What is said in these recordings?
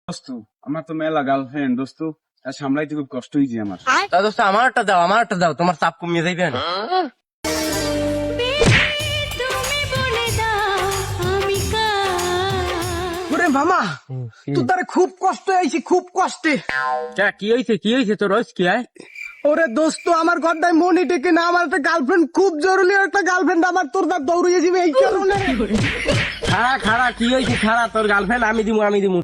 দোস্ত আমার তো মেলা গার্লফ্রেন্ড দোস্ত, তা সামলাইতে খুব কষ্ট হয়েছে আমার। তা দোস্ত আমারটা দাও তোমার চাপ কমিয়ে যাইবে না। ওরে মামা তোর দ্বারা খুব কষ্ট হয়েছে, খুব কষ্টে। কি হয়েছে তোর রোজ কি হয়? ওরে দোস্ত আমার ঘরটায় মনি টেকে না, আমার একটা গার্লফ্রেন্ড খুব জরুরি, একটা গার্লফ্রেন্ড আমার, তোর দ্বার দৌড়িয়ে যাবে এই কারণে। খাড়া কি হয়েছে খাড়া, তোর গার্লফ্রেন্ড আমি দিমু।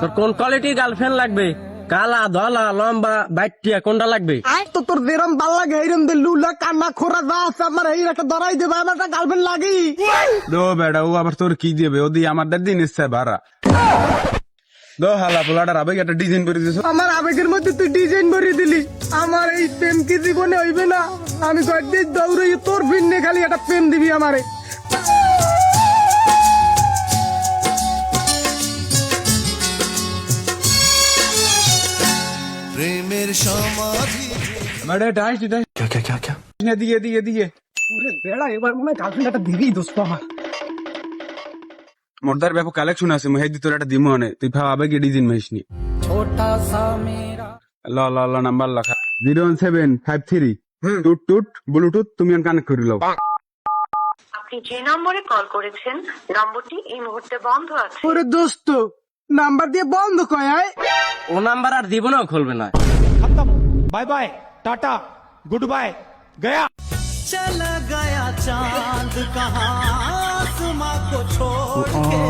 তোর কোন কোয়ালিটির গার্লফ্রেন্ড লাগবে? কালা ধলা লম্বা বাইটিয়া কোনটা লাগবে? তো তোর যেরম ভাল লাগে এইরম দে লুলা কান্না খোরা যা আছে আমার এই একটা ধরাই দেবে, আমার একটা গার্লফ্রেন্ড লাগি। দো বেড়া ও আবার তোর কি দেবে, ও দিয়ে আমাদের দিন ইচ্ছে ভাড়া দো হালা পোলাটার আবেগ একটা ডিজাইন করে দিয়েছ। আমার আবেগের মধ্যে তুই ডিজাইন ভরিয়ে দিলি, আমার এই প্রেম কি জীবনে হইবে না? আমি কয়েকদিন দৌড়ে তোর ভিন্নে খালি একটা প্রেম দিবি আমারে। প্রেমের সমাধি বেড়া এটা আসছি তাই দিয়ে ওরে বেড়া এবার মনে হয় গার্লফ্রেন্ড একটা দিবি দোস্ত আমার। মোরদার ব্যাপক কালেকশন আছে, মহিদি তোর একটা দিমো অনে, তুই ভাব আবেগে ডিজাইন মাইস নি। ল নাম্বার লেখা 01753 টুট ব্লুটুথ তুমি কানেক্ট করে লও। আপনি যে নম্বরে কল করেছেন নম্বরটি এই মুহূর্তে বন্ধ আছে। ওরে দোস্ত নাম্বার দিয়ে বন্ধ কয় আয়। ও নাম্বার আর জীবনেও খুলবে না। Bye bye ta-ta goodbye गया। चला गया चांद कहाँ आसमां को छोड़ के